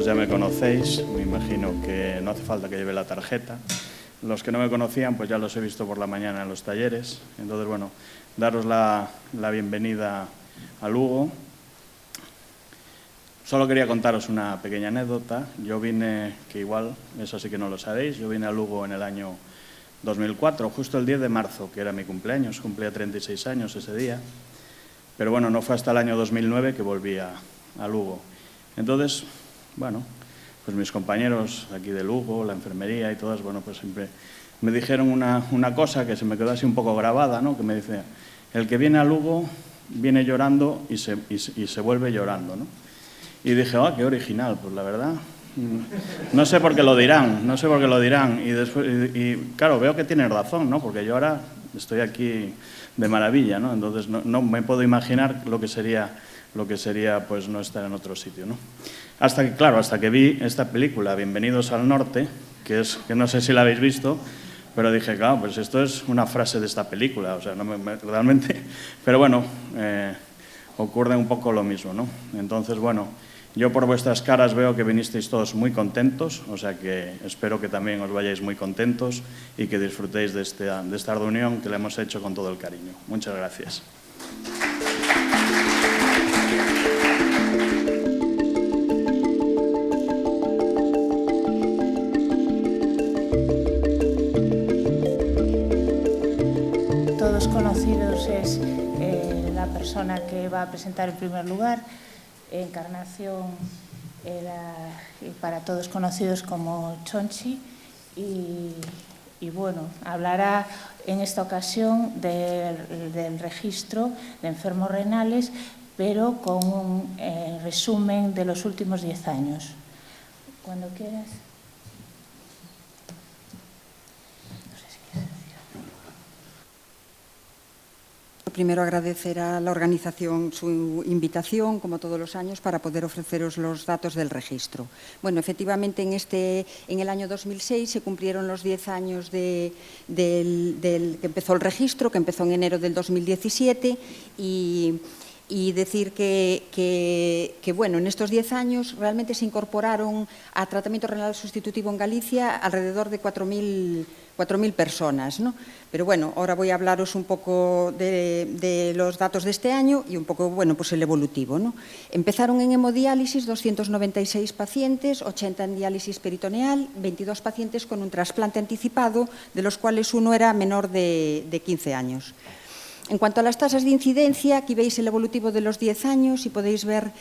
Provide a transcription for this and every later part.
ya me conocéis, me imagino que no hace falta que lleve la tarjeta. Los que no me conocían, pues ya los he visto por la mañana en los talleres. Entonces, bueno, daros la bienvenida a Lugo. Solo quería contaros una pequeña anécdota. Yo vine, que igual, eso sí que no lo sabéis, yo vine a Lugo en el año 2004, justo el 10 de marzo, que era mi cumpleaños, cumplía 36 años ese día. Pero bueno, no fue hasta el año 2009 que volví a Lugo. Entonces, bueno, pues mis compañeros aquí de Lugo, la enfermería y todas, bueno, pues siempre me dijeron una cosa que se me quedó así un poco grabada, ¿no? Que me dice, el que viene a Lugo viene llorando y se vuelve llorando, ¿no? Y dije, qué original, pues la verdad, no sé por qué lo dirán, no sé por qué lo dirán. Y después, claro, veo que tienen razón, ¿no? Porque yo ahora estoy aquí de maravilla, ¿no? Entonces no me puedo imaginar lo que sería pues no estar en otro sitio, ¿no? Hasta que vi esta película, Bienvenidos al Norte, que no sé si la habéis visto, pero dije, claro, pues esto es una frase de esta película, o sea, realmente, pero bueno, ocurre un poco lo mismo, ¿no? Entonces, bueno, yo por vuestras caras veo que vinisteis todos muy contentos, o sea que espero que también os vayáis muy contentos y que disfrutéis de esta reunión que la hemos hecho con todo el cariño. Muchas gracias. Todos conocidos es la persona que va a presentar en primer lugar. Encarnación para todos conocidos como Chonchi y bueno, hablará en esta ocasión del registro de enfermos renales, pero con un resumen de los últimos 10 años. Cuando quieras. Primero agradecer a la organización su invitación, como todos los años, para poder ofreceros los datos del registro. Bueno, efectivamente, en el año 2006 se cumplieron los 10 años que empezó el registro, que empezó en enero del 2017, y decir que bueno, en estos 10 años realmente se incorporaron a tratamiento renal sustitutivo en Galicia alrededor de 4.000 personas, ¿no? Pero bueno, ahora voy a hablaros un poco de los datos de este año y un poco, bueno, pues el evolutivo, ¿no? Empezaron en hemodiálisis 296 pacientes, 80 en diálisis peritoneal, 22 pacientes con un trasplante anticipado, de los cuales uno era menor de 15 años. En cuanto a las tasas de incidencia, aquí veis el evolutivo de los 10 años y podéis ver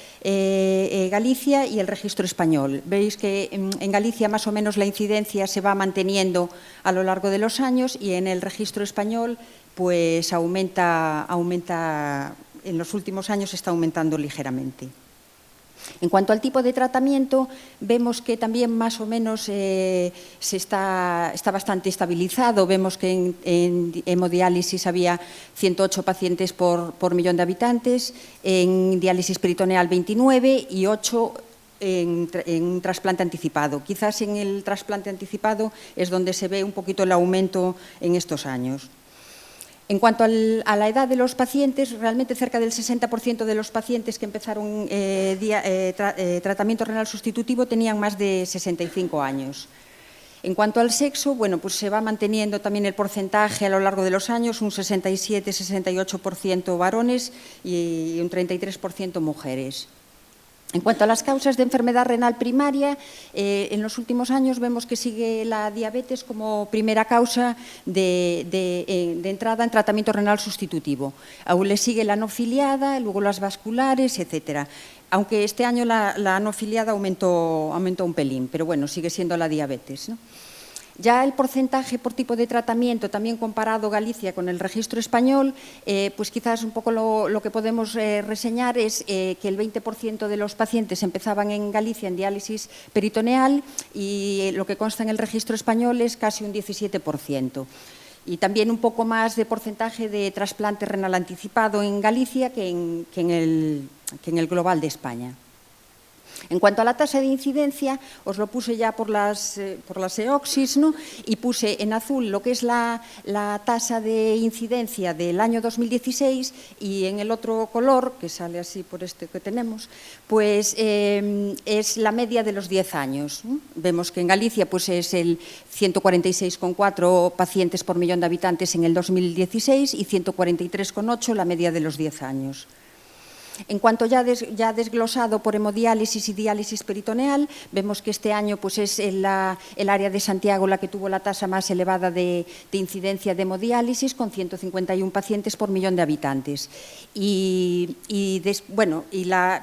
Galicia y el registro español. Veis que en Galicia más o menos la incidencia se va manteniendo a lo largo de los años y en el registro español pues aumenta, en los últimos años está aumentando ligeramente. En cuanto al tipo de tratamiento, vemos que también más o menos está bastante estabilizado. Vemos que en hemodiálisis había 108 pacientes por millón de habitantes, en diálisis peritoneal 29 y 8 en trasplante anticipado. Quizás en el trasplante anticipado es donde se ve un poquito el aumento en estos años. En cuanto a la edad de los pacientes, realmente cerca del 60% de los pacientes que empezaron tratamiento renal sustitutivo tenían más de 65 años. En cuanto al sexo, bueno, pues se va manteniendo también el porcentaje a lo largo de los años, un 67-68% varones y un 33% mujeres. En cuanto a las causas de enfermedad renal primaria, en los últimos años vemos que sigue la diabetes como primera causa de entrada en tratamiento renal sustitutivo. Aún le sigue la no filiada, luego las vasculares, etcétera. Aunque este año la no filiada aumentó un pelín, pero bueno, sigue siendo la diabetes, ¿no? Ya el porcentaje por tipo de tratamiento, también comparado Galicia con el registro español, pues quizás un poco lo que podemos reseñar es que el 20% de los pacientes empezaban en Galicia en diálisis peritoneal y lo que consta en el registro español es casi un 17%. Y también un poco más de porcentaje de trasplante renal anticipado en Galicia que en el global de España. En cuanto a la tasa de incidencia, os lo puse ya por las EOCSIS, ¿no? Y puse en azul lo que es la tasa de incidencia del año 2016 y en el otro color, que sale así por este que tenemos, pues es la media de los 10 años, ¿no? Vemos que en Galicia pues es el 146,4 pacientes por millón de habitantes en el 2016 y 143,8 la media de los 10 años. En cuanto ya desglosado por hemodiálisis y diálisis peritoneal, vemos que este año pues, es el área de Santiago la que tuvo la tasa más elevada de incidencia de hemodiálisis, con 151 pacientes por millón de habitantes.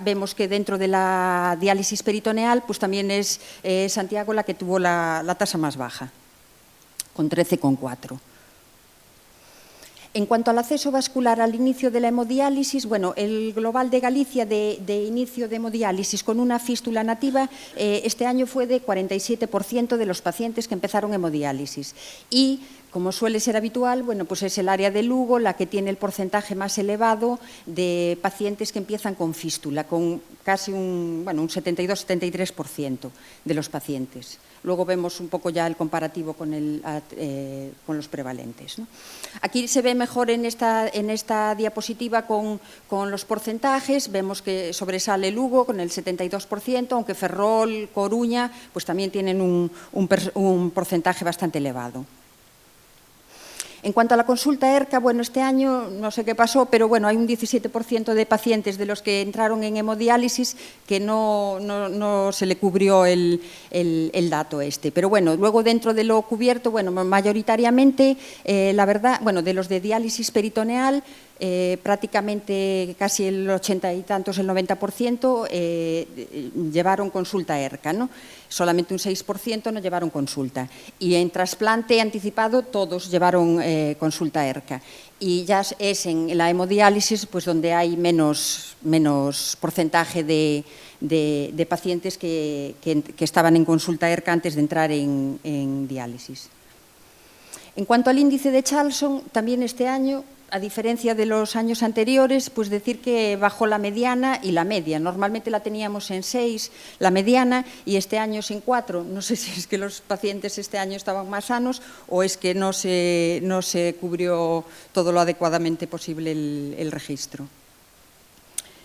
Vemos que dentro de la diálisis peritoneal pues, también es Santiago la que tuvo la tasa más baja, con 13,4. En cuanto al acceso vascular al inicio de la hemodiálisis, bueno, el global de Galicia de inicio de hemodiálisis con una fístula nativa este año fue de 47% de los pacientes que empezaron hemodiálisis. Y, como suele ser habitual, bueno, pues es el área de Lugo la que tiene el porcentaje más elevado de pacientes que empiezan con fístula, con casi un 72-73% de los pacientes. Luego vemos un poco ya el comparativo con los prevalentes, ¿no? Aquí se ve mejor en esta diapositiva con los porcentajes. Vemos que sobresale Lugo con el 72%, aunque Ferrol, Coruña, pues también tienen un porcentaje bastante elevado. En cuanto a la consulta ERCA, bueno, este año no sé qué pasó, pero bueno, hay un 17% de pacientes de los que entraron en hemodiálisis que no se le cubrió el dato este. Pero bueno, luego dentro de lo cubierto, bueno, mayoritariamente, la verdad, bueno, de los de diálisis peritoneal, prácticamente casi el 80 y tantos, el 90%, llevaron consulta ERCA, ¿no? Solamente un 6% no llevaron consulta. Y en trasplante anticipado todos llevaron consulta ERCA. Y ya es en la hemodiálisis pues, donde hay menos porcentaje de pacientes que estaban en consulta ERCA antes de entrar en diálisis. En cuanto al índice de Charlson, también este año, a diferencia de los años anteriores, pues decir que bajó la mediana y la media. Normalmente la teníamos en 6, la mediana, y este año es en 4. No sé si es que los pacientes este año estaban más sanos o es que no se cubrió todo lo adecuadamente posible el registro.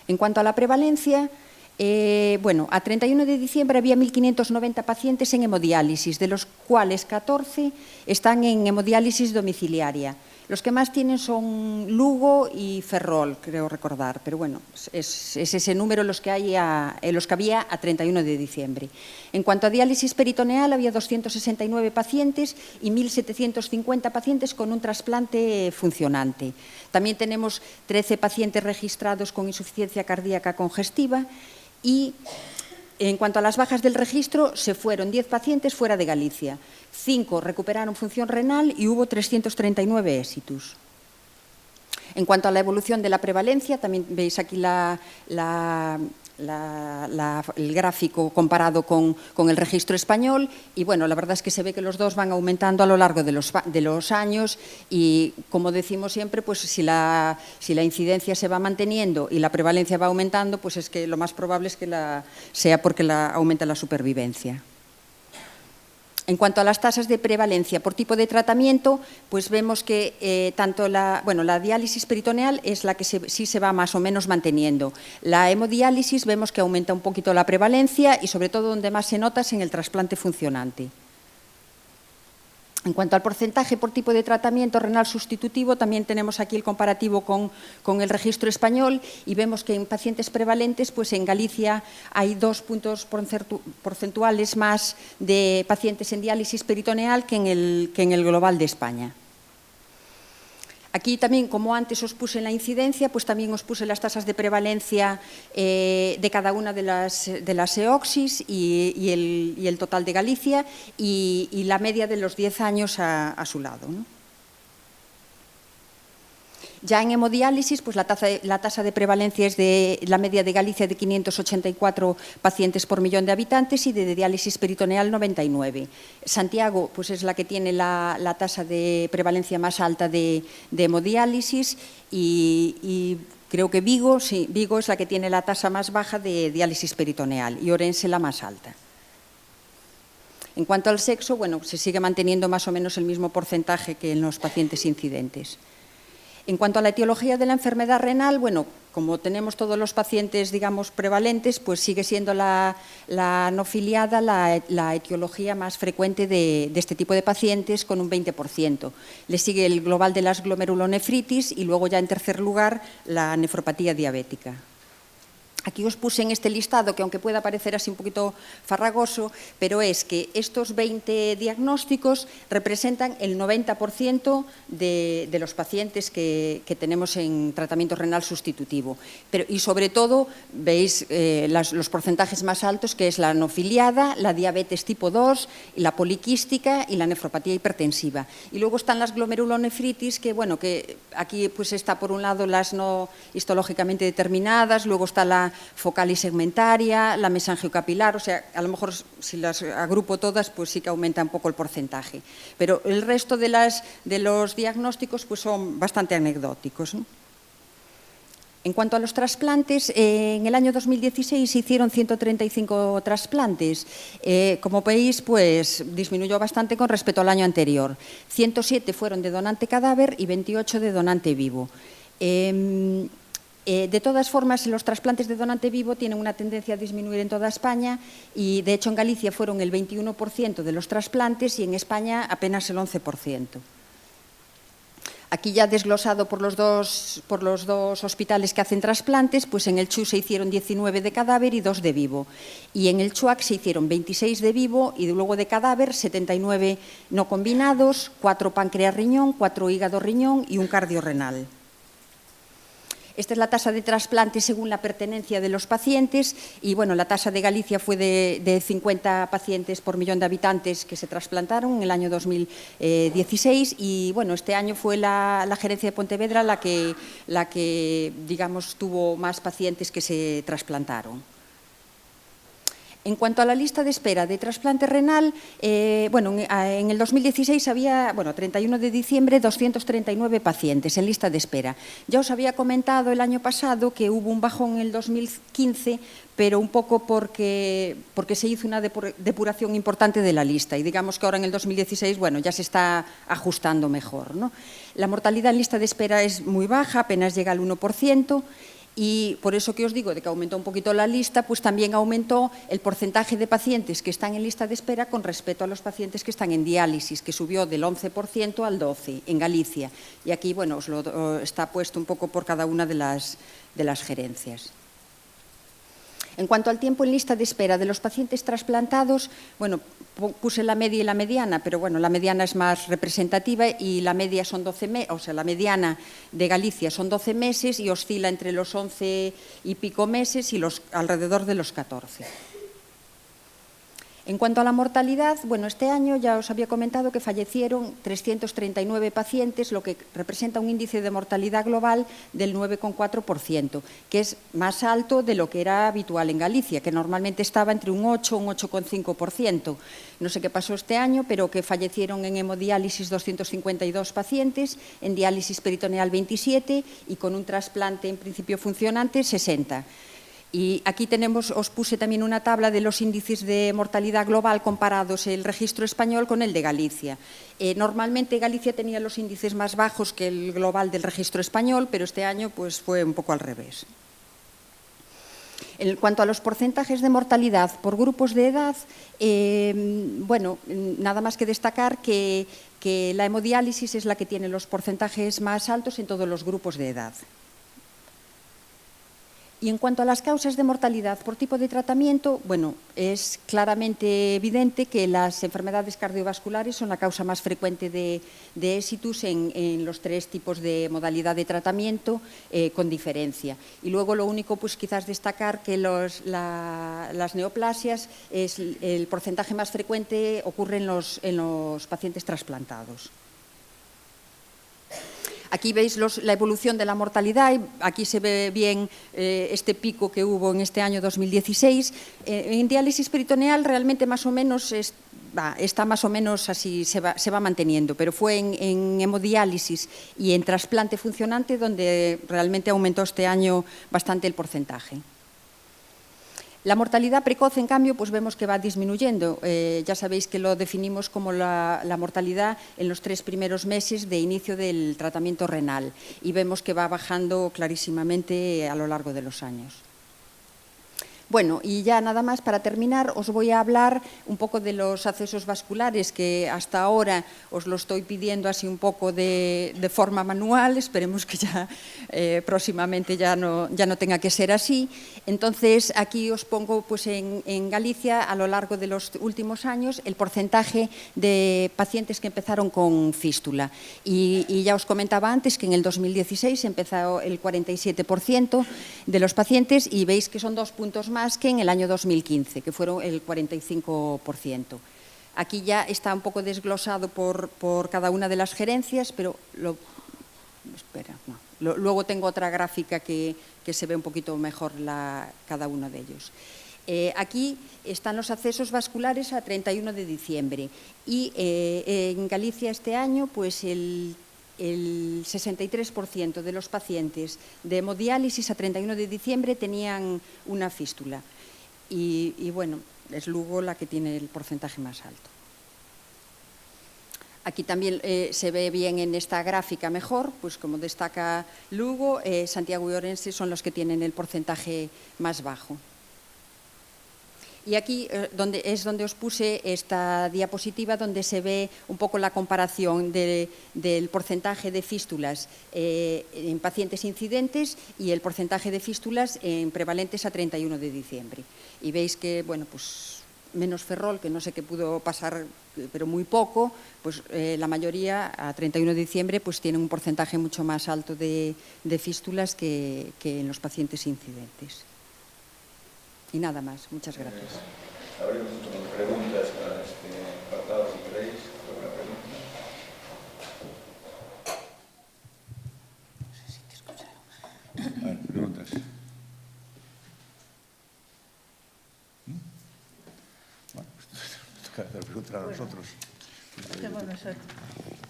En cuanto a la prevalencia, bueno, a 31 de diciembre había 1.590 pacientes en hemodiálisis, de los cuales 14 están en hemodiálisis domiciliaria. Los que más tienen son Lugo y Ferrol, creo recordar, pero bueno, es ese número los que había a 31 de diciembre. En cuanto a diálisis peritoneal, había 269 pacientes y 1.750 pacientes con un trasplante funcionante. También tenemos 13 pacientes registrados con insuficiencia cardíaca congestiva y en cuanto a las bajas del registro, se fueron 10 pacientes fuera de Galicia, 5 recuperaron función renal y hubo 339 éxitos. En cuanto a la evolución de la prevalencia, también veis aquí el gráfico comparado con el registro español y bueno, la verdad es que se ve que los dos van aumentando a lo largo de los años y como decimos siempre, pues si la incidencia se va manteniendo y la prevalencia va aumentando, pues es que lo más probable es que sea porque aumenta la supervivencia. En cuanto a las tasas de prevalencia por tipo de tratamiento, pues vemos que tanto la diálisis peritoneal es la que sí se va más o menos manteniendo. La hemodiálisis vemos que aumenta un poquito la prevalencia y sobre todo donde más se nota es en el trasplante funcionante. En cuanto al porcentaje por tipo de tratamiento renal sustitutivo, también tenemos aquí el comparativo con el registro español y vemos que en pacientes prevalentes, pues en Galicia hay 2 puntos porcentuales más de pacientes en diálisis peritoneal que en el global de España. Aquí también, como antes os puse en la incidencia, pues también os puse las tasas de prevalencia de cada una de las EOCSIS y el total de Galicia y la media de los 10 años a su lado, ¿no? Ya en hemodiálisis, pues la tasa de prevalencia es de la media de Galicia de 584 pacientes por millón de habitantes y de diálisis peritoneal 99. Santiago pues es la que tiene la tasa de prevalencia más alta de hemodiálisis y Creo que Vigo, sí, Vigo es la que tiene la tasa más baja de diálisis peritoneal y Orense la más alta. En cuanto al sexo, bueno, se sigue manteniendo más o menos el mismo porcentaje que en los pacientes incidentes. En cuanto a la etiología de la enfermedad renal, bueno, como tenemos todos los pacientes, digamos, prevalentes, pues sigue siendo la anofiliada la etiología más frecuente de este tipo de pacientes, con un 20%. Le sigue el global de las glomerulonefritis y luego ya en tercer lugar la nefropatía diabética. Aquí os puse en este listado, que aunque pueda parecer así un poquito farragoso, pero es que estos 20 diagnósticos representan el 90% de los pacientes que tenemos en tratamiento renal sustitutivo. Y sobre todo, veis los porcentajes más altos, que es la anofiliada, la diabetes tipo 2, la poliquística y la nefropatía hipertensiva. Y luego están las glomerulonefritis, que bueno, que aquí pues está por un lado las no histológicamente determinadas, luego está la focal y segmentaria, la mesangiocapilar, o sea, a lo mejor si las agrupo todas, pues sí que aumenta un poco el porcentaje. Pero el resto de los diagnósticos pues son bastante anecdóticos, ¿no? En cuanto a los trasplantes, en el año 2016 se hicieron 135 trasplantes. Como veis, pues disminuyó bastante con respecto al año anterior. 107 fueron de donante cadáver y 28 de donante vivo. De todas formas, los trasplantes de donante vivo tienen una tendencia a disminuir en toda España y, de hecho, en Galicia fueron el 21% de los trasplantes y en España apenas el 11%. Aquí ya desglosado por los dos hospitales que hacen trasplantes, pues en el CHU se hicieron 19 de cadáver y 2 de vivo. Y en el CHUAC se hicieron 26 de vivo y luego de cadáver 79 no combinados, 4 páncreas-riñón, 4 hígado-riñón y un cardio-renal. Esta es la tasa de trasplante según la pertenencia de los pacientes y bueno, la tasa de Galicia fue de 50 pacientes por millón de habitantes que se trasplantaron en el año 2016 y bueno, este año fue la gerencia de Pontevedra la que digamos tuvo más pacientes que se trasplantaron. En cuanto a la lista de espera de trasplante renal, en el 2016 había, 31 de diciembre, 239 pacientes en lista de espera. Ya os había comentado el año pasado que hubo un bajón en el 2015, pero un poco porque se hizo una depuración importante de la lista y digamos que ahora en el 2016, bueno, ya se está ajustando mejor, ¿no? La mortalidad en lista de espera es muy baja, apenas llega al 1%. Y por eso que os digo de que aumentó un poquito la lista, pues también aumentó el porcentaje de pacientes que están en lista de espera con respecto a los pacientes que están en diálisis, que subió del 11% al 12% en Galicia. Y aquí, bueno, os lo está puesto un poco por cada una de las gerencias. En cuanto al tiempo en lista de espera de los pacientes trasplantados, bueno, puse la media y la mediana, pero bueno, la mediana es más representativa y la media son 12 meses, o sea, la mediana de Galicia son 12 meses y oscila entre los 11 y pico meses y alrededor de los 14. En cuanto a la mortalidad, bueno, este año ya os había comentado que fallecieron 339 pacientes, lo que representa un índice de mortalidad global del 9,4%, que es más alto de lo que era habitual en Galicia, que normalmente estaba entre un 8 y un 8,5%. No sé qué pasó este año, pero que fallecieron en hemodiálisis 252 pacientes, en diálisis peritoneal 27 y con un trasplante en principio funcionante 60. Y aquí os puse también una tabla de los índices de mortalidad global comparados el registro español con el de Galicia. Normalmente Galicia tenía los índices más bajos que el global del registro español, pero este año pues, fue un poco al revés. En cuanto a los porcentajes de mortalidad por grupos de edad, bueno, nada más que destacar que la hemodiálisis es la que tiene los porcentajes más altos en todos los grupos de edad. Y en cuanto a las causas de mortalidad por tipo de tratamiento, bueno, es claramente evidente que las enfermedades cardiovasculares son la causa más frecuente de éxitus en los 3 tipos de modalidad de tratamiento, con diferencia. Y luego lo único, pues quizás destacar que las neoplasias, el porcentaje más frecuente ocurre en los pacientes trasplantados. Aquí veis la evolución de la mortalidad, y aquí se ve bien este pico que hubo en este año 2016. En diálisis peritoneal realmente más o menos está más o menos así, se va manteniendo, pero fue en hemodiálisis y en trasplante funcionante donde realmente aumentó este año bastante el porcentaje. La mortalidad precoz, en cambio, pues vemos que va disminuyendo. Ya sabéis que lo definimos como la mortalidad en los 3 primeros meses de inicio del tratamiento renal y vemos que va bajando clarísimamente a lo largo de los años. Bueno, y ya nada más para terminar, os voy a hablar un poco de los accesos vasculares, que hasta ahora os lo estoy pidiendo así un poco de forma manual, esperemos que ya próximamente ya no tenga que ser así. Entonces, aquí os pongo pues, en Galicia, a lo largo de los últimos años, el porcentaje de pacientes que empezaron con fístula. Y ya os comentaba antes que en el 2016 empezó el 47% de los pacientes y veis que son 2 puntos más que en el año 2015, que fueron el 45%. Aquí ya está un poco desglosado por cada una de las gerencias, pero luego tengo otra gráfica que se ve un poquito mejor cada uno de ellos. Aquí están los accesos vasculares a 31 de diciembre y en Galicia este año pues el 63% de los pacientes de hemodiálisis a 31 de diciembre tenían una fístula y bueno, es Lugo la que tiene el porcentaje más alto. Aquí también se ve bien en esta gráfica mejor, pues como destaca Lugo, Santiago y Ourense son los que tienen el porcentaje más bajo. Y aquí es donde os puse esta diapositiva donde se ve un poco la comparación del porcentaje de fístulas en pacientes incidentes y el porcentaje de fístulas en prevalentes a 31 de diciembre. Y veis que, bueno, pues menos Ferrol, que no sé qué pudo pasar, pero muy poco, pues la mayoría a 31 de diciembre pues tienen un porcentaje mucho más alto de fístulas que en los pacientes incidentes. Y nada más, muchas gracias. Abrimos con preguntas para este apartado, si queréis. ¿Alguna pregunta? No sé si te escucharon. A ver, preguntas. Bueno, pues toca hacer preguntas a nosotros. Hacemos nosotros.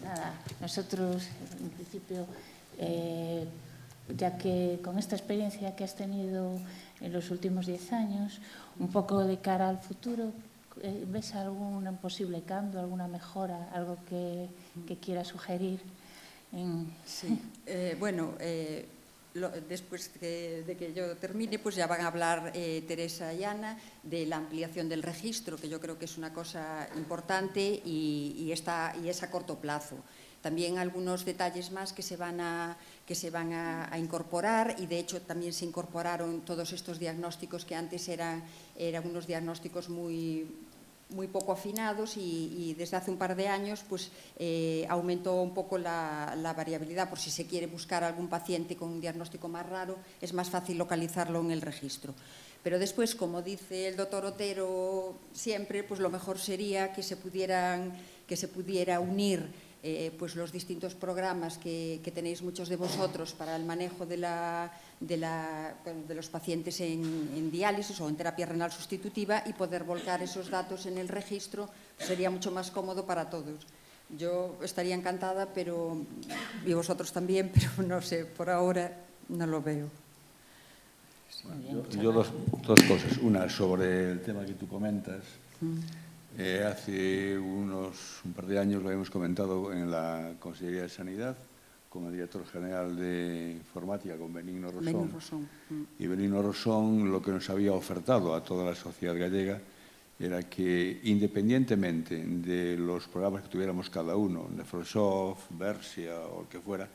Nada, nosotros en principio, ya que con esta experiencia que has tenido en los últimos 10 años, un poco de cara al futuro, ¿ves algún posible cambio, alguna mejora, algo que quieras sugerir? Sí, bueno, después de que yo termine, pues ya van a hablar Teresa y Ana de la ampliación del registro, que yo creo que es una cosa importante y es a corto plazo. También algunos detalles más que se van a incorporar y de hecho también se incorporaron todos estos diagnósticos que antes eran unos diagnósticos muy poco afinados y desde hace un par de años pues aumentó un poco la variabilidad. Por si se quiere buscar algún paciente con un diagnóstico más raro, es más fácil localizarlo en el registro. Pero después, como dice el doctor Otero siempre, pues lo mejor sería que se pudiera unir pues los distintos programas que tenéis muchos de vosotros para el manejo de los pacientes en diálisis o en terapia renal sustitutiva y poder volcar esos datos en el registro sería mucho más cómodo para todos. Yo estaría encantada, y vosotros también, pero no sé, por ahora no lo veo. Bueno, yo dos cosas. Una, sobre el tema que tú comentas. Hace un par de años lo habíamos comentado en la Consejería de Sanidad con el director general de Informática, con Benigno Rosón. Y Benigno Rosón lo que nos había ofertado a toda la sociedad gallega era que, independientemente de los programas que tuviéramos cada uno, Nefrosoft, Versia o el que fuera,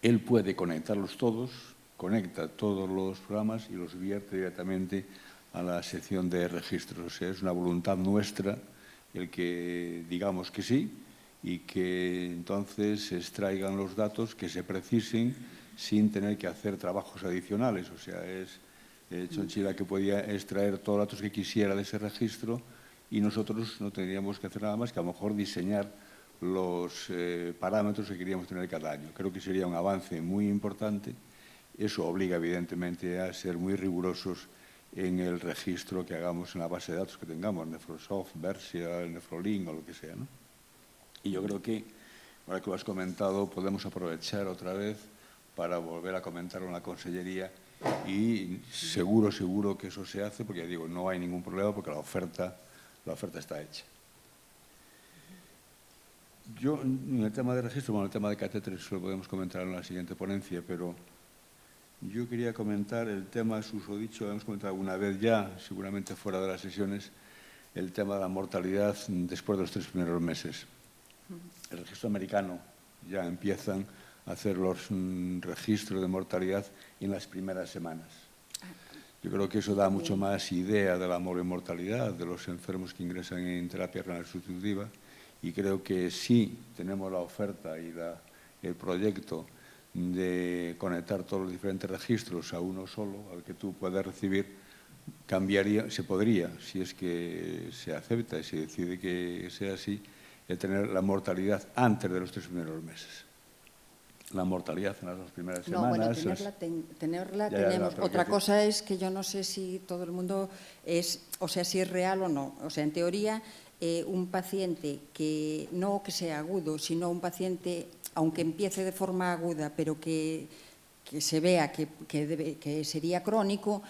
él puede conectarlos todos, conecta todos los programas y los vierte directamente a la sección de registros. O sea, es una voluntad nuestra el que digamos que sí y que entonces se extraigan los datos que se precisen sin tener que hacer trabajos adicionales. O sea, es Chonchi la que podía extraer todos los datos que quisiera de ese registro y nosotros no tendríamos que hacer nada más que a lo mejor diseñar los parámetros que queríamos tener cada año. Creo que sería un avance muy importante. Eso obliga, evidentemente, a ser muy rigurosos en el registro que hagamos en la base de datos que tengamos, Nefrosoft, Versia, Nefrolink o lo que sea, ¿no? Y yo creo que, ahora que lo has comentado, podemos aprovechar otra vez para volver a comentarlo en la Consellería y seguro que eso se hace, porque ya digo, no hay ningún problema porque la oferta está hecha. Yo, en el tema de registro, bueno, el tema de catéteres lo podemos comentar en la siguiente ponencia, pero yo quería comentar el tema susodicho, lo hemos comentado alguna vez ya, seguramente fuera de las sesiones, el tema de la mortalidad después de los 3 primeros meses. El registro americano ya empiezan a hacer los registros de mortalidad en las primeras semanas. Yo creo que eso da mucho más idea de la mortalidad de los enfermos que ingresan en terapia renal sustitutiva y creo que si tenemos la oferta y el proyecto de conectar todos los diferentes registros a uno solo, al que tú puedas recibir, cambiaría, se podría, si es que se acepta y se decide que sea así, de tener la mortalidad antes de los 3 primeros meses. La mortalidad en las 2 primeras semanas. No, bueno, tenerla tenemos. Otra cosa es que yo no sé si todo el mundo es, o sea, si es real o no. O sea, en teoría, un paciente que no que sea agudo, sino un paciente, aunque empiece de forma aguda, pero que se vea que sería crónico,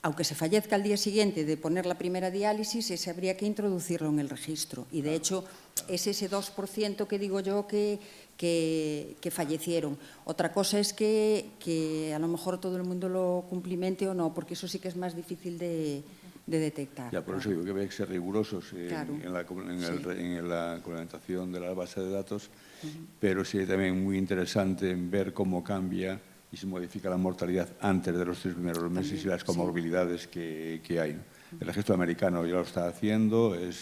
aunque se fallezca al día siguiente de poner la primera diálisis, ese habría que introducirlo en el registro. Y, de hecho, es ese 2% que digo yo que fallecieron. Otra cosa es que a lo mejor todo el mundo lo cumplimente o no, porque eso sí que es más difícil de detectar. Ya, por eso digo que hay que ser rigurosos en la complementación de la base de datos, pero sí también muy interesante ver cómo cambia y se modifica la mortalidad antes de los 3 primeros meses y las comorbilidades que hay. El registro americano ya lo está haciendo, en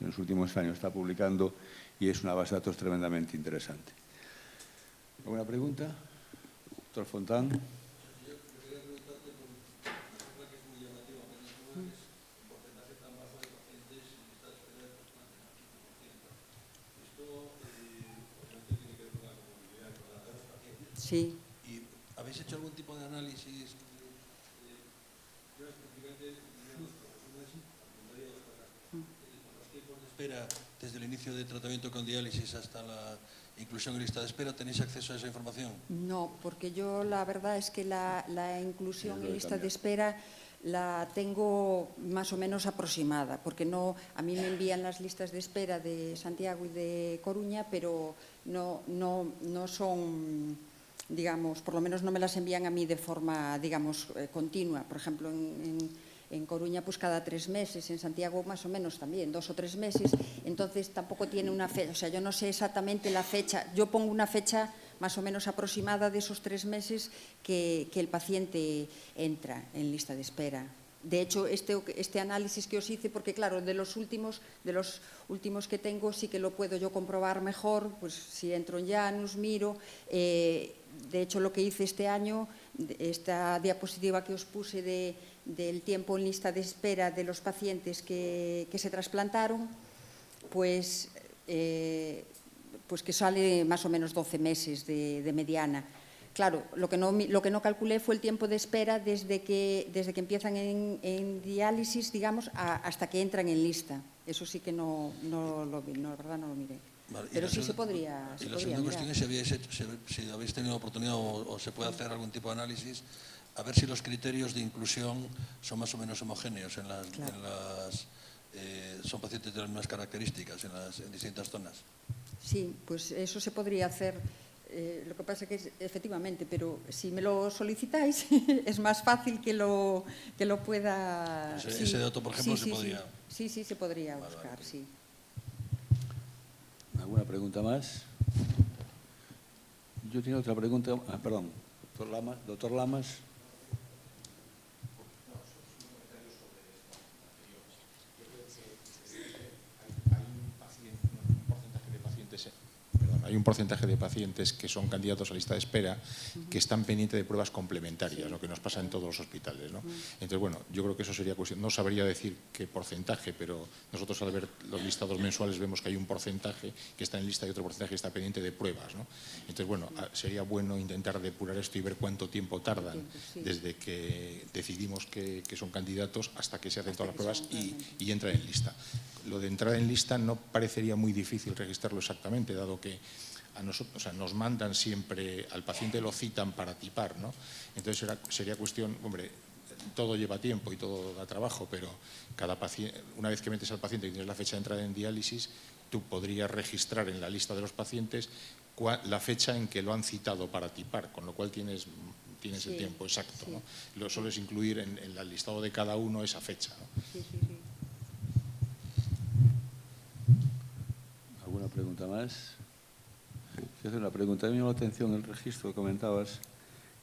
los últimos años está publicando y es una base de datos tremendamente interesante. ¿Alguna pregunta? Doctor Fontán. Sí. ¿Y habéis hecho algún tipo de análisis? Los tiempos de espera desde el inicio de tratamiento con diálisis hasta la inclusión en lista de espera, ¿tenéis acceso a esa información? No, porque yo la verdad es que la inclusión en lista de espera la tengo más o menos aproximada, porque no, a mí me envían las listas de espera de Santiago y de Coruña, pero no son, digamos, por lo menos no me las envían a mí de forma, digamos, continua. Por ejemplo, en Coruña pues cada 3 meses, en Santiago más o menos también, 2 o 3 meses, entonces tampoco tiene una fecha, o sea, yo no sé exactamente la fecha, yo pongo una fecha más o menos aproximada de esos 3 meses que el paciente entra en lista de espera. De hecho, este análisis que os hice, porque claro, de los últimos que tengo sí que lo puedo yo comprobar mejor, pues si entro en Janus, miro. De hecho, lo que hice este año, esta diapositiva que os puse del tiempo en lista de espera de los pacientes que se trasplantaron, pues que sale más o menos 12 meses de mediana. Claro, lo que no calculé fue el tiempo de espera desde que empiezan en diálisis, digamos, hasta que entran en lista. Eso sí que no lo vi, la verdad no lo miré. Vale, pero sí se podría y la segunda cuestión es si habéis tenido oportunidad o se puede hacer algún tipo de análisis a ver si los criterios de inclusión son más o menos homogéneos son pacientes de las mismas características en distintas zonas. Sí, pues eso se podría hacer. Lo que pasa que es, efectivamente, pero si me lo solicitáis es más fácil que lo pueda... Ese dato, por ejemplo, se podría... Sí, se podría buscar, sí. ¿Alguna pregunta más? Yo tengo otra pregunta. Perdón, doctor Lamas. hay un porcentaje de pacientes que son candidatos a lista de espera que están pendientes de pruebas complementarias, lo que nos pasa en todos los hospitales, ¿no? Entonces, bueno, yo creo que eso sería cuestión. No sabría decir qué porcentaje, pero nosotros al ver los listados mensuales vemos que hay un porcentaje que está en lista y otro porcentaje que está pendiente de pruebas, ¿no? Entonces, bueno, sería bueno intentar depurar esto y ver cuánto tiempo tardan desde que decidimos que son candidatos hasta que se hacen todas las pruebas y entran en lista. Lo de entrar en lista no parecería muy difícil registrarlo exactamente, dado que a nosotros, o sea, nos mandan siempre, al paciente lo citan para tipar, ¿no? Entonces sería cuestión, hombre, todo lleva tiempo y todo da trabajo, pero cada paciente, una vez que metes al paciente y tienes la fecha de entrada en diálisis, tú podrías registrar en la lista de los pacientes la fecha en que lo han citado para tipar, con lo cual tienes el tiempo exacto, ¿no? Lo sueles incluir en el listado de cada uno esa fecha, ¿no? ¿Alguna pregunta más? Quiero hacer una pregunta. Me llamó la atención el registro que comentabas,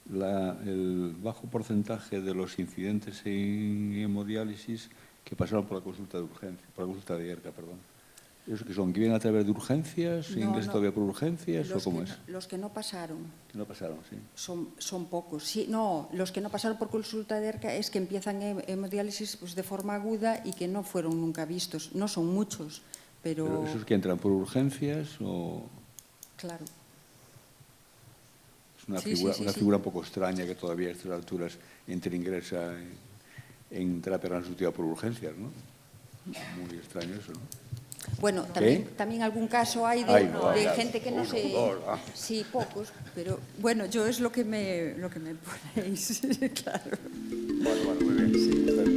el bajo porcentaje de los incidentes en hemodiálisis que pasaron por la consulta de urgencia, por la consulta de ERCA, perdón. ¿Esos que son? ¿Que vienen a través de urgencias? ¿Se ingresa todavía por urgencias? ¿O cómo es? Los que no pasaron. Que no pasaron, sí. Son pocos. Sí, no, los que no pasaron por consulta de ERCA es que empiezan hemodiálisis pues, de forma aguda y que no fueron nunca vistos. No son muchos, pero ¿Esos que entran por urgencias o...? Claro. Es una figura un poco extraña que todavía a estas alturas ingresa en terapia reconstructiva por urgencias, ¿no? Muy extraño eso, ¿no? Bueno, también algún caso hay de gente que no se... Sí, pocos, pero bueno, yo es lo que me ponéis, claro. Bueno, muy bien. Sí, claro.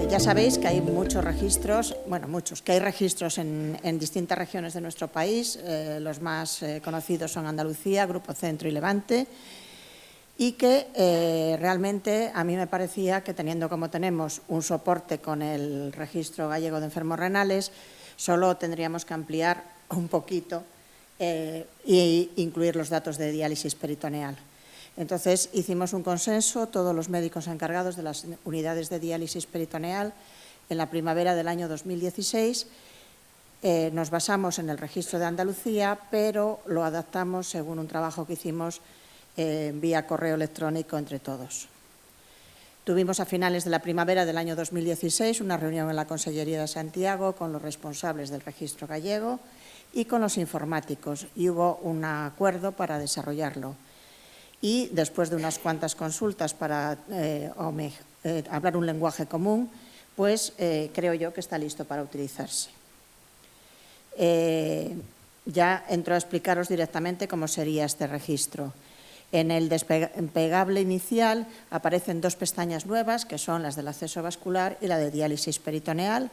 Ya sabéis que hay muchos registros, que hay registros en distintas regiones de nuestro país. Los más conocidos son Andalucía, Grupo Centro y Levante. Y que realmente a mí me parecía que teniendo como tenemos un soporte con el Registro Gallego de Enfermos Renales, solo tendríamos que ampliar un poquito e incluir los datos de diálisis peritoneal. Entonces, hicimos un consenso, todos los médicos encargados de las unidades de diálisis peritoneal, en la primavera del año 2016. Nos basamos en el registro de Andalucía, pero lo adaptamos según un trabajo que hicimos vía correo electrónico entre todos. Tuvimos a finales de la primavera del año 2016 una reunión en la Consellería de Santiago con los responsables del registro gallego y con los informáticos, y hubo un acuerdo para desarrollarlo. Y después de unas cuantas consultas para hablar un lenguaje común, pues creo yo que está listo para utilizarse. Ya entro a explicaros directamente cómo sería este registro. En el desplegable inicial aparecen dos pestañas nuevas, que son las del acceso vascular y la de diálisis peritoneal.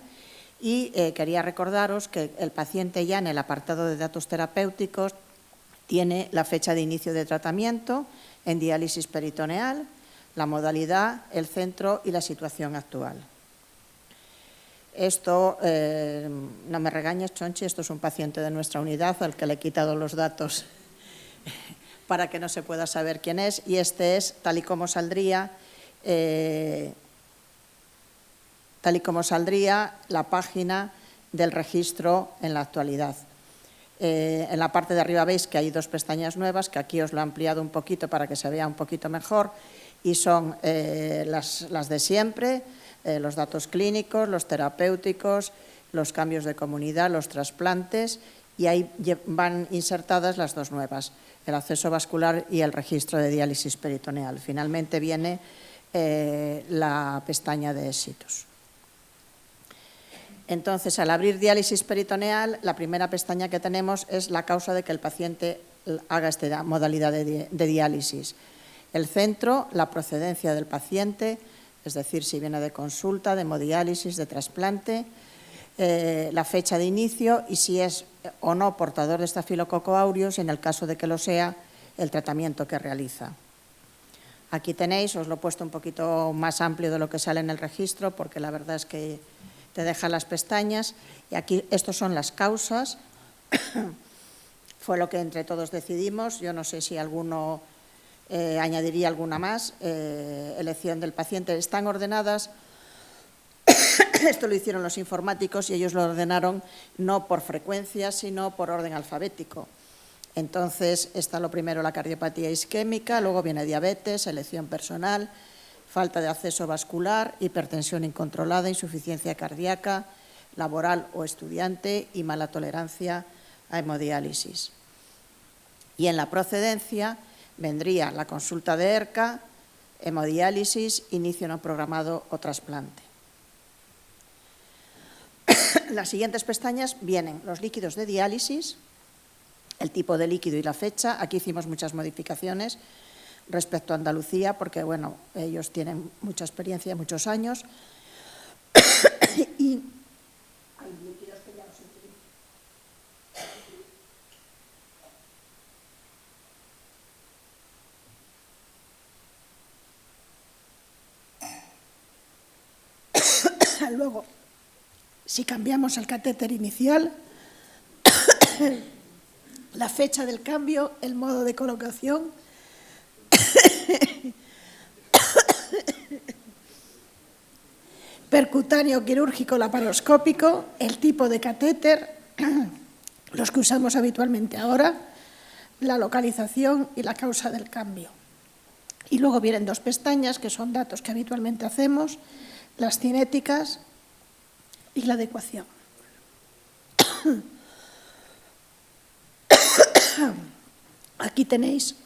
Y quería recordaros que el paciente ya en el apartado de datos terapéuticos tiene la fecha de inicio de tratamiento en diálisis peritoneal, la modalidad, el centro y la situación actual. Esto, no me regañes, Chonchi, esto es un paciente de nuestra unidad al que le he quitado los datos para que no se pueda saber quién es, y este es tal y como saldría la página del registro en la actualidad. En la parte de arriba veis que hay dos pestañas nuevas, que aquí os lo he ampliado un poquito para que se vea un poquito mejor, y son las de siempre, los datos clínicos, los terapéuticos, los cambios de comunidad, los trasplantes, y ahí van insertadas las dos nuevas, el acceso vascular y el registro de diálisis peritoneal. Finalmente viene la pestaña de éxitos. Entonces, al abrir diálisis peritoneal, la primera pestaña que tenemos es la causa de que el paciente haga esta modalidad de diálisis. El centro, la procedencia del paciente, es decir, si viene de consulta, de hemodiálisis, de trasplante, la fecha de inicio y si es o no portador de Staphylococcus aureus y, en el caso de que lo sea, el tratamiento que realiza. Aquí tenéis, os lo he puesto un poquito más amplio de lo que sale en el registro, porque la verdad es que te deja las pestañas, y aquí estos son las causas. Fue lo que entre todos decidimos. Yo no sé si alguno añadiría alguna más, elección del paciente. Están ordenadas, esto lo hicieron los informáticos y ellos lo ordenaron no por frecuencia, sino por orden alfabético. Entonces, está lo primero la cardiopatía isquémica, luego viene diabetes, elección personal, falta de acceso vascular, hipertensión incontrolada, insuficiencia cardíaca, laboral o estudiante y mala tolerancia a hemodiálisis. Y en la procedencia vendría la consulta de ERCA, hemodiálisis, inicio no programado o trasplante. Las siguientes pestañas vienen los líquidos de diálisis, el tipo de líquido y la fecha. Aquí hicimos muchas modificaciones respecto a Andalucía, porque bueno, ellos tienen mucha experiencia, muchos años. Y hay líquidos que ya no se utilizan. Luego, si cambiamos el catéter inicial, la fecha del cambio, el modo de colocación, percutáneo, quirúrgico, laparoscópico, el tipo de catéter, los que usamos habitualmente ahora, la localización y la causa del cambio. Y luego vienen dos pestañas que son datos que habitualmente hacemos, las cinéticas y la adecuación. Aquí tenéis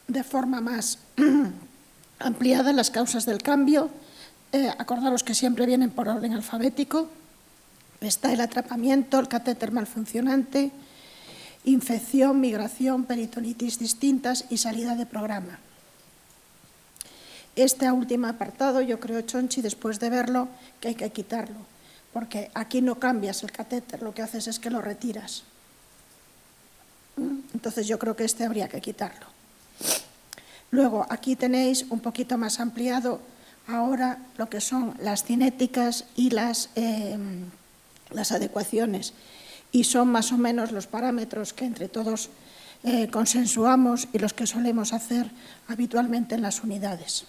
de forma más ampliada las causas del cambio. Acordaros que siempre vienen por orden alfabético. Está el atrapamiento, el catéter malfuncionante, infección, migración, peritonitis distintas y salida de programa. Este último apartado, yo creo, Chonchi, después de verlo, que hay que quitarlo, porque aquí no cambias el catéter, lo que haces es que lo retiras. Entonces yo creo que este habría que quitarlo. Luego, aquí tenéis un poquito más ampliado ahora lo que son las cinéticas y las adecuaciones. Y son más o menos los parámetros que entre todos consensuamos y los que solemos hacer habitualmente en las unidades.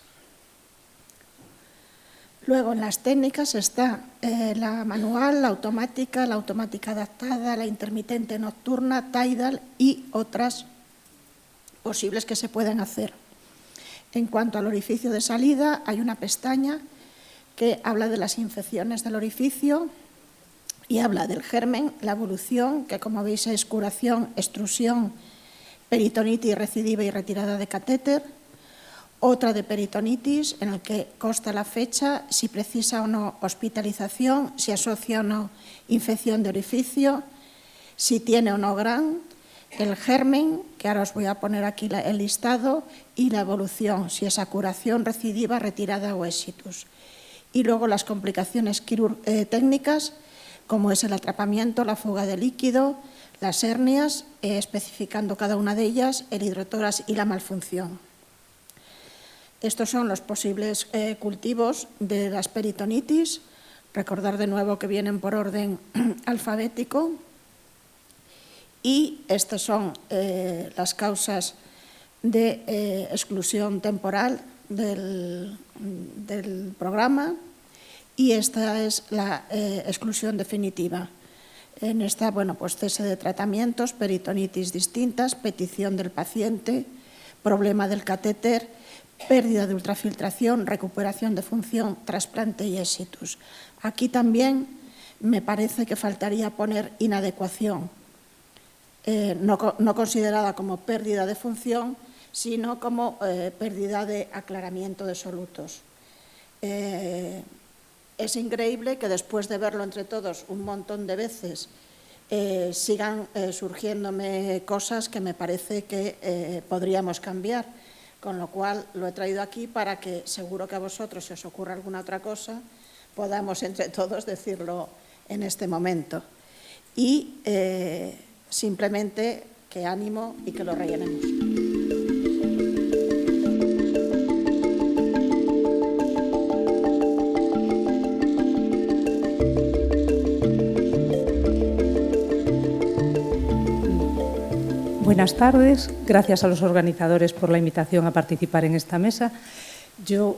Luego, en las técnicas está la manual, la automática adaptada, la intermitente nocturna, tidal y otras posibles que se pueden hacer. En cuanto al orificio de salida, hay una pestaña que habla de las infecciones del orificio y habla del germen, la evolución, que como veis es curación, extrusión, peritonitis recidiva y retirada de catéter. Otra de peritonitis, en el que consta la fecha, si precisa o no hospitalización, si asocia o no infección de orificio, si tiene o no GRAN, el germen, que ahora os voy a poner aquí el listado, y la evolución, si es curación, recidiva, retirada o exitus. Y luego las complicaciones técnicas, como es el atrapamiento, la fuga de líquido, las hernias, especificando cada una de ellas, el hidrotórax y la malfunción. Estos son los posibles cultivos de las peritonitis. Recordar de nuevo que vienen por orden alfabético. Y estas son las causas de exclusión temporal del programa. Y esta es la exclusión definitiva. En esta, bueno, pues cese de tratamientos, peritonitis distintas, petición del paciente, problema del catéter, pérdida de ultrafiltración, recuperación de función, trasplante y exitus. Aquí también me parece que faltaría poner inadecuación, no considerada como pérdida de función, sino como pérdida de aclaramiento de solutos. Es increíble que después de verlo entre todos un montón de veces sigan surgiéndome cosas que me parece que podríamos cambiar. Con lo cual lo he traído aquí para que, seguro que a vosotros, si os ocurre alguna otra cosa, podamos entre todos decirlo en este momento. Y simplemente que ánimo y que lo rellenemos. Buenas tardes. Gracias a los organizadores por la invitación a participar en esta mesa. Yo,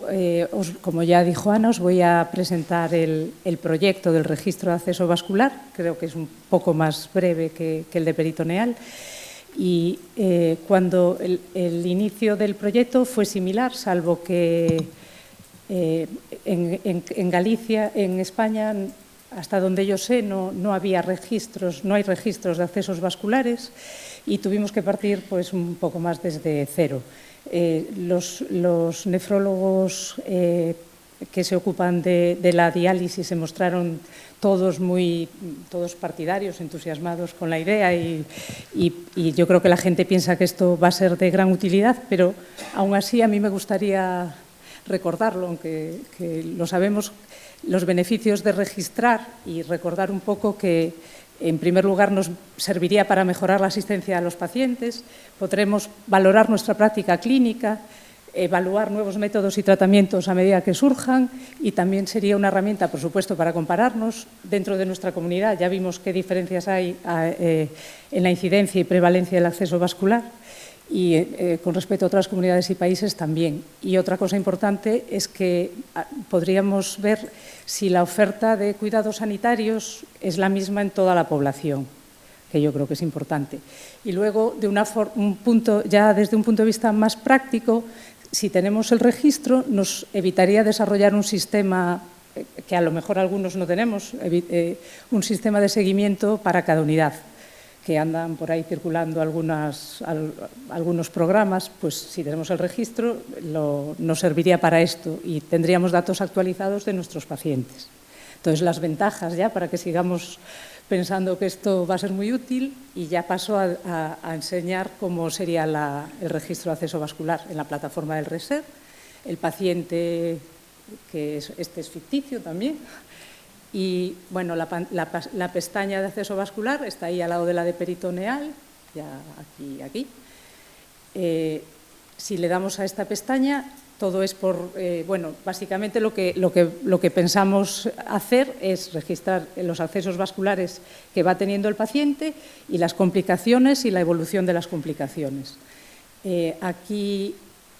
como ya dijo Ana, os voy a presentar el proyecto del registro de acceso vascular. Creo que es un poco más breve que el de peritoneal. Y cuando el inicio del proyecto fue similar, salvo que en Galicia, en España, hasta donde yo sé, no había registros, no hay registros de accesos vasculares y tuvimos que partir pues un poco más desde cero. Los nefrólogos que se ocupan de la diálisis se mostraron todos partidarios, entusiasmados con la idea y yo creo que la gente piensa que esto va a ser de gran utilidad, pero aún así a mí me gustaría recordarlo, aunque lo sabemos, los beneficios de registrar y recordar un poco que, en primer lugar, nos serviría para mejorar la asistencia a los pacientes, podremos valorar nuestra práctica clínica, evaluar nuevos métodos y tratamientos a medida que surjan y también sería una herramienta, por supuesto, para compararnos dentro de nuestra comunidad. Ya vimos qué diferencias hay en la incidencia y prevalencia del acceso vascular y con respecto a otras comunidades y países también. Y otra cosa importante es que podríamos ver si la oferta de cuidados sanitarios es la misma en toda la población, que yo creo que es importante. Y luego, desde un punto de vista más práctico, si tenemos el registro, nos evitaría desarrollar un sistema que a lo mejor algunos no tenemos, un sistema de seguimiento para cada unidad, que andan por ahí circulando algunos programas, pues si tenemos el registro nos serviría para esto y tendríamos datos actualizados de nuestros pacientes. Entonces, las ventajas ya, para que sigamos pensando que esto va a ser muy útil, y ya paso a enseñar cómo sería el registro de acceso vascular en la plataforma del RESER. El paciente, este es ficticio también, y bueno, la pestaña de acceso vascular está ahí al lado de la de peritoneal, ya aquí. Si le damos a esta pestaña, todo es básicamente lo que pensamos hacer es registrar los accesos vasculares que va teniendo el paciente y las complicaciones y la evolución de las complicaciones. Aquí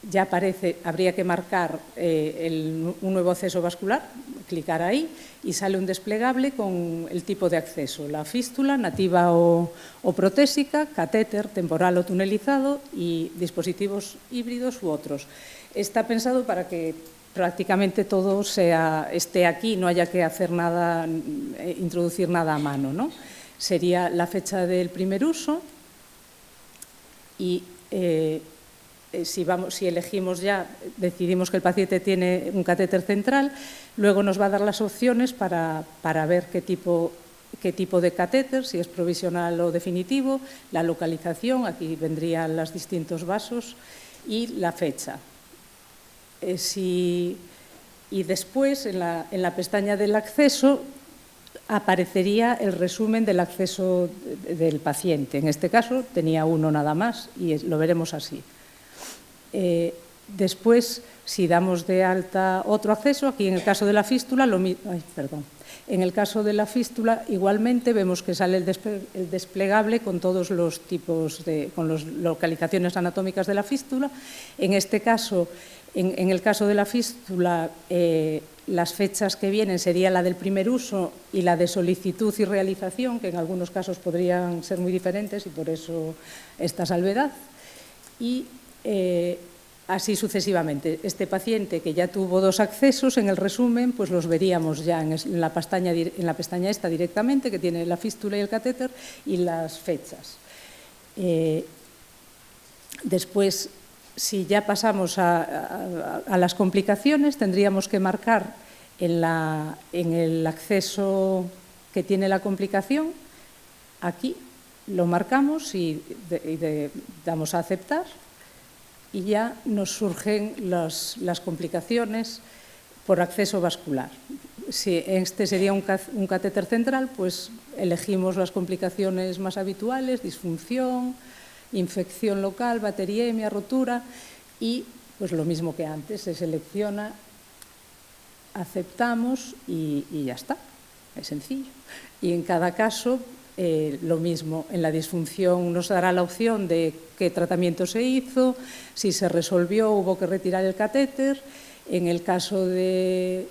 ya aparece, habría que marcar un nuevo acceso vascular, clicar ahí y sale un desplegable con el tipo de acceso, la fístula, nativa o protésica, catéter, temporal o tunelizado y dispositivos híbridos u otros. Está pensado para que prácticamente todo esté aquí, no haya que hacer nada, introducir nada a mano, ¿no? Sería la fecha del primer uso y si elegimos ya, decidimos que el paciente tiene un catéter central, luego nos va a dar las opciones para ver qué tipo de catéter, si es provisional o definitivo, la localización, aquí vendrían los distintos vasos y la fecha. Y después, en la pestaña del acceso, aparecería el resumen del acceso del paciente. En este caso tenía uno nada más y lo veremos así. Después, si damos de alta otro acceso, aquí en el caso de la fístula, en el caso de la fístula igualmente vemos que sale el desplegable con todos los tipos con las localizaciones anatómicas de la fístula. En este caso, en el caso de la fístula, las fechas que vienen sería la del primer uso y la de solicitud y realización, que en algunos casos podrían ser muy diferentes y por eso esta salvedad. Y así sucesivamente. Este paciente que ya tuvo dos accesos, en el resumen, pues los veríamos ya en la pestaña esta directamente, que tiene la fístula y el catéter, y las fechas. Después, si ya pasamos a las complicaciones, tendríamos que marcar en el acceso que tiene la complicación, aquí lo marcamos y damos a aceptar. Y ya nos surgen las complicaciones por acceso vascular. Si este sería un catéter central, pues elegimos las complicaciones más habituales, disfunción, infección local, bacteriemia, rotura y pues lo mismo que antes, se selecciona, aceptamos y ya está, es sencillo. Y en cada caso lo mismo, en la disfunción nos dará la opción de qué tratamiento se hizo, si se resolvió, hubo que retirar el catéter. En el caso de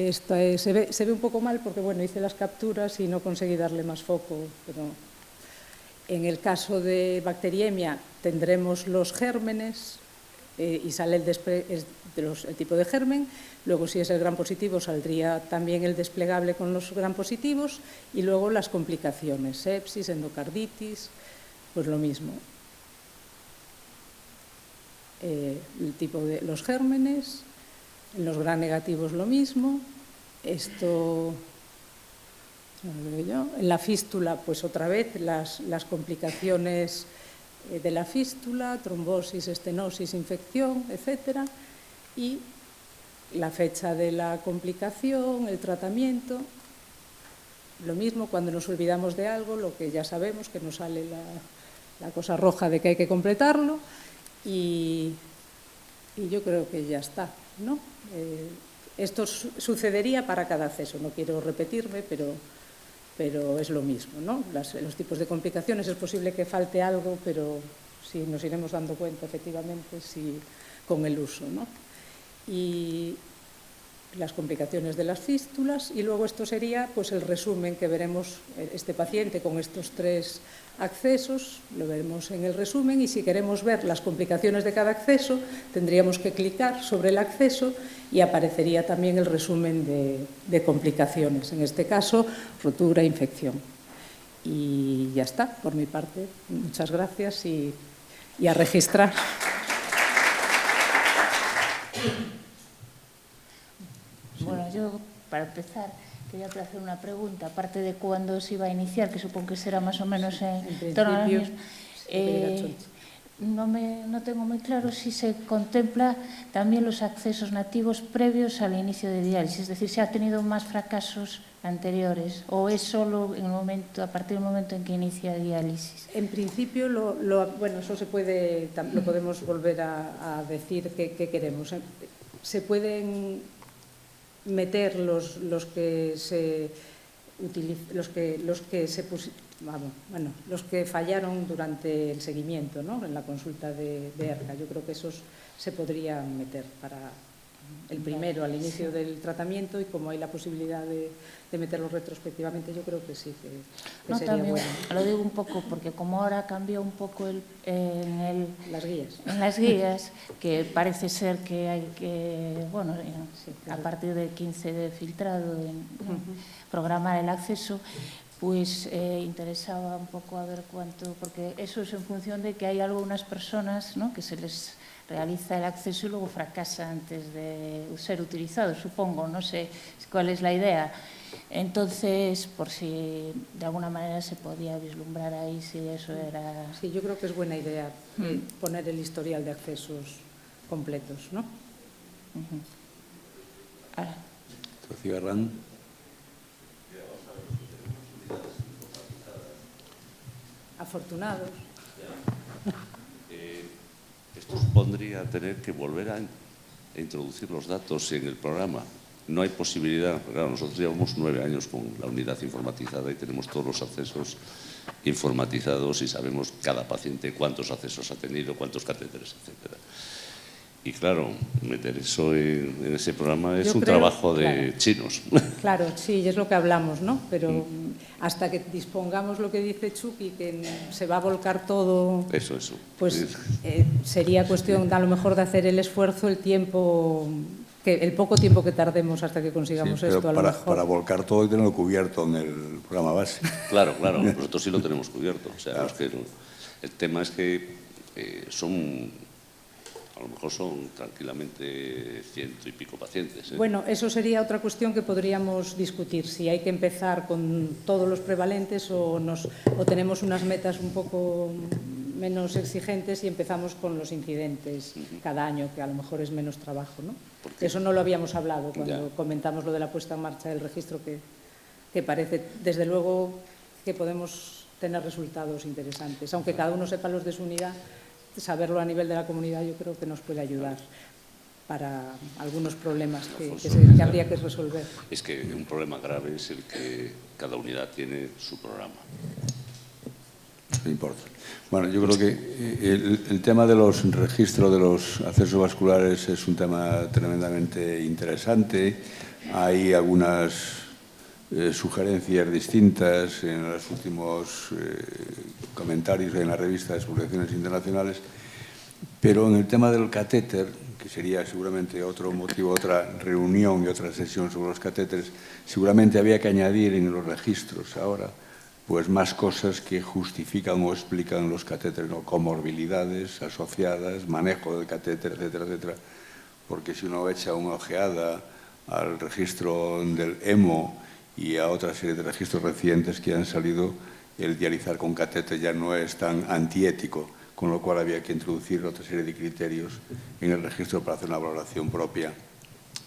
esta, se ve un poco mal porque, bueno, hice las capturas y no conseguí darle más foco, pero en el caso de bacteriemia tendremos los gérmenes y sale el tipo de germen. Luego, si es el gram positivo, saldría también el desplegable con los gram positivos y luego las complicaciones, sepsis, endocarditis, pues lo mismo. El tipo de los gérmenes, en los gram negativos lo mismo. Esto, en la fístula, pues otra vez las complicaciones de la fístula, trombosis, estenosis, infección, etcétera, y la fecha de la complicación, el tratamiento. Lo mismo cuando nos olvidamos de algo, lo que ya sabemos, que nos sale la cosa roja de que hay que completarlo, y yo creo que ya está, ¿no? Esto sucedería para cada acceso, no quiero repetirme, pero es lo mismo, ¿no? Los tipos de complicaciones, es posible que falte algo, pero sí nos iremos dando cuenta, efectivamente, con el uso, ¿no? Y las complicaciones de las fístulas, y luego esto sería pues el resumen que veremos este paciente con estos 3 accesos, lo veremos en el resumen, y si queremos ver las complicaciones de cada acceso tendríamos que clicar sobre el acceso y aparecería también el resumen de complicaciones, en este caso rotura e infección. Y ya está, por mi parte, muchas gracias y a registrar. Bueno, yo, para empezar, quería hacer una pregunta, aparte de cuándo se iba a iniciar, que supongo que será más o menos en torno a los mismos. No tengo muy claro si se contempla también los accesos nativos previos al inicio de diálisis, es decir, si ha tenido más fracasos anteriores o es solo a partir del momento en que inicia diálisis. En principio, bueno, eso lo podemos volver a decir que queremos. Se pueden meter los que fallaron durante el seguimiento, ¿no? En la consulta de ERCA. Yo creo que esos se podrían meter para el primero al inicio del tratamiento, y como hay la posibilidad de meterlos retrospectivamente, yo creo que sí, que sería también, bueno. Lo digo un poco porque como ahora cambió un poco las guías, que parece ser que hay que, bueno, sí, claro, a partir del 15 de filtrado, programar el acceso, pues interesaba un poco a ver cuánto, porque eso es en función de que hay algunas personas, ¿no?, que se les realiza el acceso y luego fracasa antes de ser utilizado, supongo, no sé cuál es la idea. Entonces, por si de alguna manera se podía vislumbrar ahí si eso era... Sí, yo creo que es buena idea poner el historial de accesos completos, ¿no? Rocío Herrán. Afortunados. Esto supondría tener que volver a introducir los datos en el programa. No hay posibilidad, claro, nosotros llevamos 9 años con la unidad informatizada y tenemos todos los accesos informatizados y sabemos cada paciente cuántos accesos ha tenido, cuántos catéteres, etc. Y claro, meter eso en ese programa es un trabajo de chinos. Claro, sí, es lo que hablamos, ¿no? Pero hasta que dispongamos lo que dice Chucky, que se va a volcar todo... Eso. Pues sería cuestión a lo mejor de hacer el esfuerzo, el poco tiempo que tardemos hasta que consigamos esto. A lo mejor. Para volcar todo y tenerlo cubierto en el programa base. Claro, nosotros sí lo tenemos cubierto. O sea, claro. El tema es que a lo mejor son tranquilamente 100 y pico pacientes. Bueno, eso sería otra cuestión que podríamos discutir, si hay que empezar con todos los prevalentes o tenemos unas metas un poco menos exigentes y empezamos con los incidentes cada año, que a lo mejor es menos trabajo, ¿no? Eso no lo habíamos hablado cuando comentamos lo de la puesta en marcha del registro, que parece, desde luego, que podemos tener resultados interesantes, aunque cada uno sepa los de su unidad. Saberlo a nivel de la comunidad yo creo que nos puede ayudar. para algunos problemas que habría que resolver. Es que un problema grave es el que cada unidad tiene su programa. No importa. Bueno, yo creo que el tema de los registros de los accesos vasculares es un tema tremendamente interesante. Hay algunas sugerencias distintas en los últimos comentarios en las revistas, publicaciones internacionales, pero en el tema del catéter, que sería seguramente otro motivo, otra reunión y otra sesión sobre los catéteres, seguramente había que añadir en los registros ahora pues más cosas que justifican o explican los catéteres, ¿no? Comorbilidades asociadas, manejo del catéter, etcétera, etcétera. Porque si uno echa una ojeada al registro del EMO y a otra serie de registros recientes que han salido, el dializar con catéter ya no es tan antiético, con lo cual había que introducir otra serie de criterios en el registro para hacer una valoración propia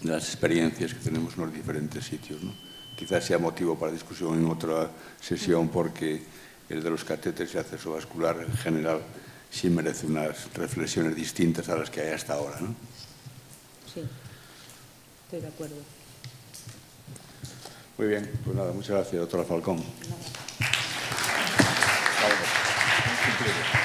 de las experiencias que tenemos en los diferentes sitios, ¿no? Quizás sea motivo para discusión en otra sesión, porque el de los catéteres y acceso vascular en general sí merece unas reflexiones distintas a las que hay hasta ahora, ¿no? Sí, estoy de acuerdo. Muy bien, pues nada, muchas gracias, doctora Falcón. Nada.